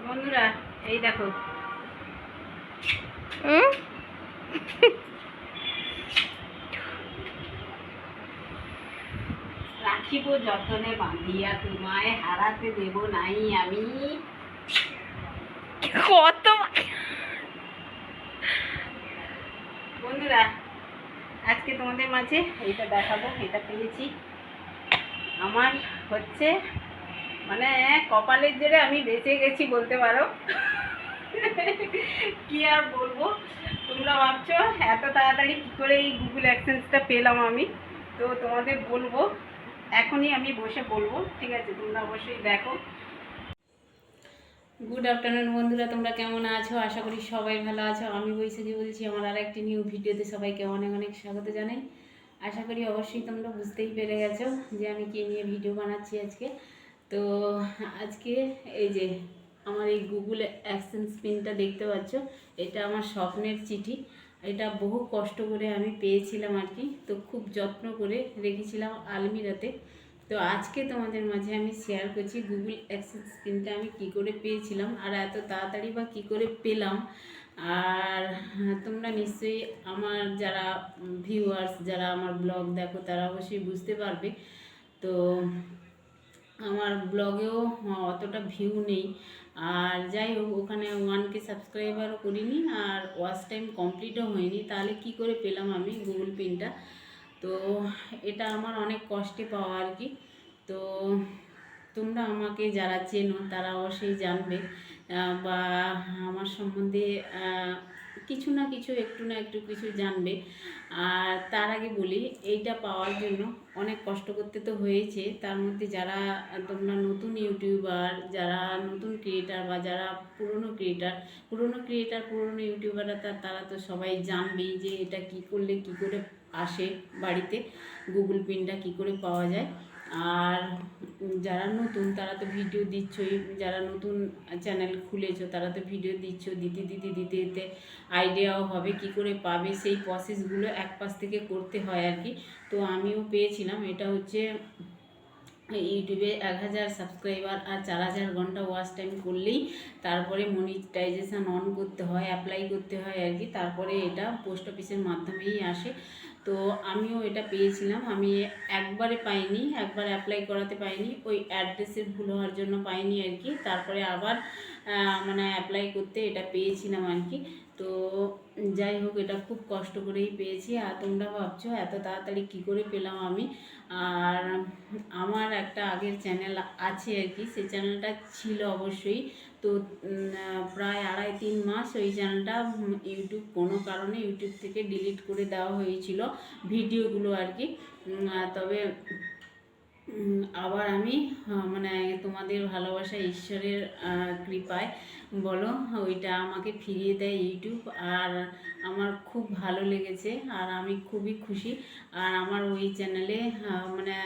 বন্ধুরা এই দেখো রাখিব যতনে বাঁধিয়া তোমায় হারাতে দেব নাই আমি। কত বন্ধুরা আজকে তোমাদের মাঝে এইটা দেখাবো। এটা পেয়েছি আমার হচ্ছে মানে কপালের জোরে আমি বেঁচে গেছি বলতে পারো। কি আর বলবো, তোমরা ভাবছো এত তাড়াতাড়ি কী করে এই গুগল অ্যাডসেন্সটা পেলাম আমি। তো তোমাদের বলবো, এখনই আমি বসে বলবো, ঠিক আছে? তোমরা অবশ্যই দেখো। গুড আফটারনুন বন্ধুরা, তোমরা কেমন আছো? আশা করি সবাই ভালো আছো। আমি বৈশাখী বলছি, আমার আর একটি নিউ ভিডিওতে সবাইকে অনেক অনেক স্বাগত জানাই। আশা করি অবশ্যই তোমরা বুঝতেই পেরে গেছো যে আমি কী নিয়ে ভিডিও বানাচ্ছি আজকে। তো আজকে এই যে আমার এই গুগল অ্যাডসেন্স পিনটা দেখতে পাচ্ছ, এটা আমার স্বপ্নের চিঠি। এটা বহু কষ্ট করে আমি পেয়েছিলাম আর কি। তো খুব যত্ন করে রেখেছিলাম আলমিরাতে। তো আজকে তোমাদের মাঝে আমি শেয়ার করছি গুগল অ্যাডসেন্স পিনটা আমি কি করে পেয়েছিলাম আর এত তাড়াতাড়ি বা কী করে পেলাম। আর তোমরা নিশ্চয়ই আমার যারা ভিউয়ার্স, যারা আমার ব্লগ দেখো, তারা অবশ্যই বুঝতে পারবে। তো আমার ব্লগেও অতটা ভিউ নেই, আর যাই হোক ওখানে 1K সাবস্ক্রাইবারও করিনি, আর ওয়াচ টাইম কমপ্লিটও হয়নি। তাহলে কি করে পেলাম আমি গুগল পিনটা? তো এটা আমার অনেক কষ্টে পাওয়া আর কি। তো তোমরা আমাকে যারা চেনো তারা অবশ্যই জানবে, বা আমার সম্বন্ধে কিছু না কিছু, একটু না একটু কিছু জানবে। আর তার আগে বলি, এইটা পাওয়ার জন্য অনেক কষ্ট করতে তো হয়েছে। তার মধ্যে যারা তোমরা নতুন ইউটিউবার, যারা নতুন ক্রিয়েটার, বা যারা পুরনো ক্রিয়েটার পুরনো ইউটিউবাররা, তারা তো সবাই জানবেই যে এটা কি করলে কি করে আসে বাড়িতে, গুগল পিনটা কি করে পাওয়া যায়। আর যারা নতুন তারা তো ভিডিও দিচ্ছই, যারা নতুন চ্যানেল খুলেছো তারা তো ভিডিও দিচ্ছ, দিতে দিতে দিতে দিতে আইডিয়াও হবে কি করে পাবে। সেই প্রসেসগুলো এক পাশ থেকে করতে হয় আর কি। তো আমিও পেয়েছিলাম। এটা হচ্ছে ইউটিউবে 1000 সাবস্ক্রাইবার আর 4000 ঘন্টা ওয়াচ টাইম করলেই তারপরে মনিটাইজেশান অন করতে হয়, অ্যাপ্লাই করতে হয় আর কি। তারপরে এটা পোস্ট অফিসের মাধ্যমেই আসে। তো আমিও এটা পেয়েছিলাম। আমি একবারে পাইনি, একবার অ্যাপ্লাই করাতে পাইনি, ওই অ্যাড্রেসের ভুল হওয়ার জন্য পাইনি আর কি। তারপরে আবার মানে অ্যাপ্লাই করতে এটা পেয়েছিলাম আর কি। তো যাই হোক, এটা খুব কষ্ট করেই পেয়েছি। আর তোমরা ভাবছো এত তাড়াতাড়ি কী করে পেলাম আমি। আর আমার একটা আগের চ্যানেল আছে আর কি, সেই চ্যানেলটা ছিল অবশ্যই। তো প্রায় 2.5-3 মাস ওই চ্যানেলটা ইউটিউব কোনো কারণে ইউটিউব থেকে ডিলিট করে দেওয়া হয়েছিল ভিডিওগুলো আর কি। তবে আবার আমি মানে তোমাদের ভালোবাসা, ঈশ্বরের কৃপায় বলো, ওইটা আমাকে ফিরিয়ে দেয় ইউটিউব। আর আমার খুব ভালো লেগেছে, আর আমি খুবই খুশি। আর আমার ওই চ্যানেলে মানে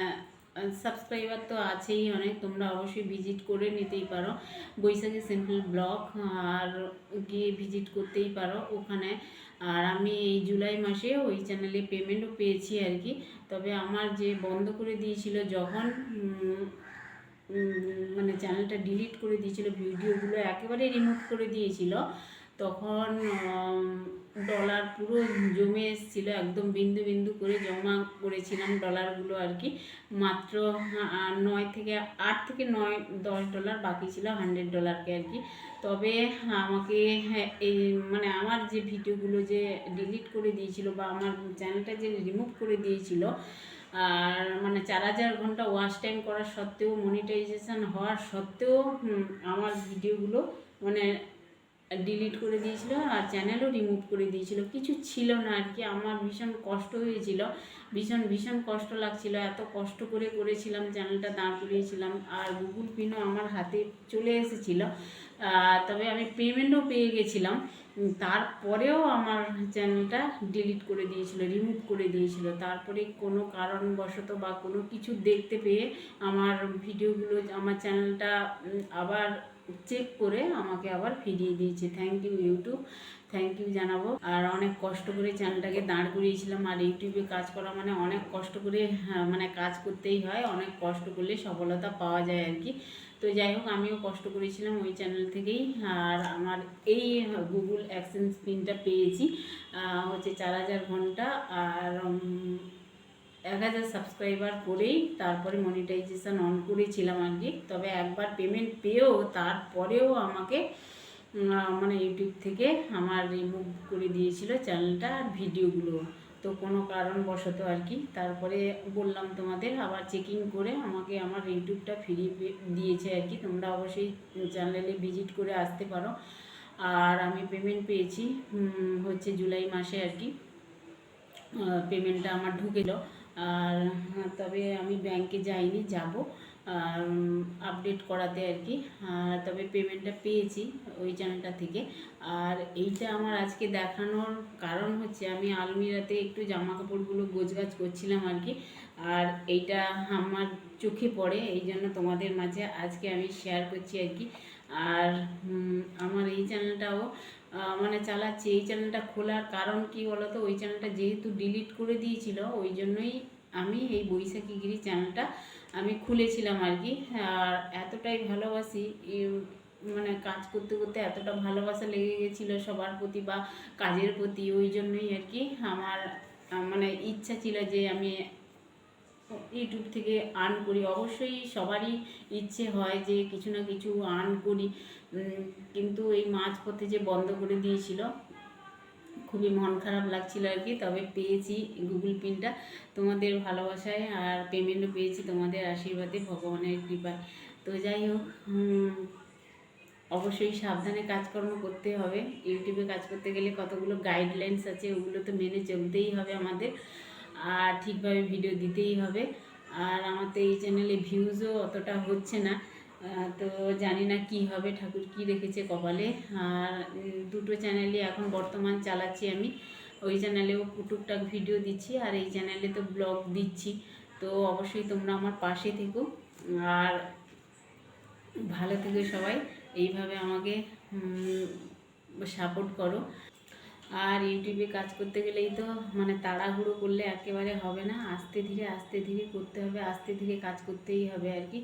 সাবস্ক্রাইবার তো আছেই অনেক, তোমরা অবশ্যই ভিজিট করে নিতেই পারো। বৈশাখী সিম্পল ব্লগ, আর গিয়ে ভিজিট করতেই পারো ওখানে। আর আমি এই জুলাই মাসে ওই চ্যানেলে পেমেন্টও পেয়েছি আর কি। তবে আমার যে বন্ধ করে দিয়েছিল যখন, মানে চ্যানেলটা ডিলিট করে দিয়েছিল, ভিডিওগুলো একেবারে রিমুভ করে দিয়েছিল, তখন ডলার পুরো জমে এসেছিলো, একদম বিন্দু বিন্দু করে জমা করেছিলাম ডলারগুলো আর কি। মাত্র 8 থেকে 9 $10 বাকি ছিল $100 আর কি। তবে আমাকে এই মানে আমার যে ভিডিওগুলো যে ডিলিট করে দিয়েছিল, বা আমার চ্যানেলটা যে রিমুভ করে দিয়েছিল, আর মানে 4000 ঘন্টা ওয়াচ টাইম করার সত্ত্বেও, মনিটাইজেশান হওয়ার সত্ত্বেও আমার ভিডিওগুলো মানে ডিলিট করে দিয়েছিল, আর চ্যানেলও রিমুভ করে দিয়েছিল। কিছু ছিল না আর কি। আমার ভীষণ কষ্ট হয়েছিল, ভীষণ ভীষণ কষ্ট লাগছিল। এত কষ্ট করে করেছিলাম, চ্যানেলটা দাঁড় করিয়েছিলাম, আর গুগল পিনও আমার হাতে চলে এসেছিলো। তবে আমি পেমেন্টও পেয়ে গেছিলাম। তারপরেও আমার চ্যানেলটা ডিলিট করে দিয়েছিল, রিমুভ করে দিয়েছিল। তারপরে কোনো কারণবশত বা কোনো কিছু দেখতে পেয়ে আমার ভিডিওগুলো, আমার চ্যানেলটা আবার চেক করে আমাকে আবার ফিরিয়ে দিয়েছে। Thank you YouTube, thank you জানাবো। আর অনেক কষ্ট করে চ্যানেলটাকে দাঁড় করিয়েছিলাম, আর ইউটিউবে কাজ করা মানে অনেক কষ্ট করে, মানে কাজ করতেই হয়, অনেক কষ্ট করলে সফলতা পাওয়া যায় আর কি। তো যাই হোক, আমিও কষ্ট করেছিলাম ওই চ্যানেল থেকেই। আর আমার এই গুগল অ্যাডসেন্স পিনটা পেয়েছি হচ্ছে 4000 ঘন্টা আর 1000 সাবস্ক্রাইবার করেই তারপরে মনিটাইজেশান অন করেছিলাম আর কি। তবে একবার পেমেন্ট পেয়েও তারপরেও আমাকে মানে ইউটিউব থেকে আমার রিমুভ করে দিয়েছিল চ্যানেলটা আর ভিডিওগুলো, তো কোনো কারণবশত আর কি। তারপরে বললাম তোমাদের, আবার চেকিং করে আমাকে আমার ইউটিউবটা ফিরিয়ে দিয়েছে আর কি। তোমরা অবশ্যই চ্যানেলে ভিজিট করে আসতে পারো। আর আমি পেমেন্ট পেয়েছি হচ্ছে জুলাই মাসে আর কি, পেমেন্টটা আমার ঢুকেছিল। আর তবে আমি ব্যাংকে যাইনি, যাব আপডেট করাতে আর কি। তবে পেমেন্টটা পেয়েছি ওই চ্যানেলটা থেকে। আর এইটা আমার আজকে দেখানোর কারণ হচ্ছে, আমি আলমিরাতে একটু জামা কাপড়গুলো গোছগাছ করছিলাম আর কি। আর এইটা আমার চোখে পড়ে, এই জন্য তোমাদের মাঝে আজকে আমি শেয়ার করছি আর কি। আর আমার এই চ্যানেলটাও মানে চালাচ্ছি। এই চ্যানেলটা খোলার কারণ কি বলতো, ওই চ্যানেলটা যেহেতু ডিলিট করে দিয়েছিল, ওই জন্যই আমি এই বৈশাখীগিরি চ্যানেলটা আমি খুলেছিলাম আর কি। আর এতটাই ভালোবাসি, মানে কাজ করতে করতে এতটা ভালোবাসা লেগে গেছিলো সবার প্রতি বা কাজের প্রতি, ওই জন্যই আর কি আমার মানে ইচ্ছা ছিল যে আমি ইউটিউব থেকে আর্ন করি। অবশ্যই সবারই ইচ্ছে হয় যে কিছু না কিছু আর্ন করি, কিন্তু এই মাঝপথে যে বন্ধ করে দিয়েছিল, খুবই মন খারাপ লাগছিল আর কি। তবে পেয়েছি গুগল পিনটা তোমাদের ভালোবাসায়, আর পেমেন্টও পেয়েছি তোমাদের আশীর্বাদে, ভগবানের কৃপায়। তো যাই হোক, অবশ্যই সাবধানে কাজকর্ম করতে হবে। ইউটিউবে কাজ করতে গেলে কতগুলো গাইডলাইন্স আছে, ওগুলো তো মেনে চলতেই হবে আমাদের, আর ঠিকভাবে ভিডিও দিতেই হবে। আর আমার তো এই চ্যানেলে ভিউজও অতটা হচ্ছে না, তো জানি না কি হবে, ঠাকুর কি রেখেছে কপালে। আর দুটো চ্যানেলই এখন বর্তমান চালাচ্ছি আমি। ওই চ্যানেলেও টুকটাক ভিডিও দিচ্ছি, আর এই চ্যানেলে তো ব্লগ দিচ্ছি। তো অবশ্যই তোমরা আমার পাশে থেকো আর ভালো থেকো সবাই, এইভাবে আমাকে সাপোর্ট করো। আর ইউটিউবে কাজ করতে গেলেই তো মানে তাড়াহুড়ো করলে একেবারে হবে না, আস্তে ধীরে করতে হবে, আস্তে ধীরে কাজ করতেই হবে আর কি,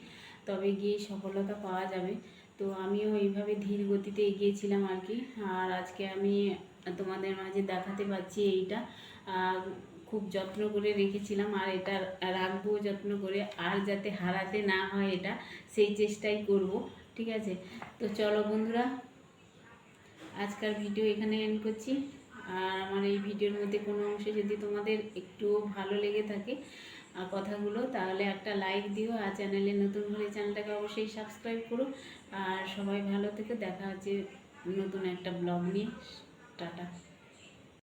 তবে গিয়ে সফলতা পাওয়া যাবে। তো আমিও এইভাবে ধীর গতিতে এগিয়েছিলাম আর কি। আর আজকে আমি তোমাদের মাঝে দেখাতে পারছি এইটা খুব যত্ন করে রেখেছিলাম, আর এটা রাখবো যত্ন করে, আর যাতে হারাতে না হয় এটা, সেই চেষ্টাই করব। ঠিক আছে, তো চলো বন্ধুরা, আজকের ভিডিও এখানে এন্ড করছি। আর আমার এই ভিডিওর মধ্যে কোনো অংশে যদি তোমাদের একটু ভালো লেগে থাকে কথাগুলো, তাহলে একটা লাইক দিও। আর চ্যানেলে নতুন হলে চ্যানেলটাকে অবশ্যই সাবস্ক্রাইব করো। আর সবাই ভালো থেকো, দেখা হচ্ছে নতুন একটা ব্লগ নিয়ে। টাটা।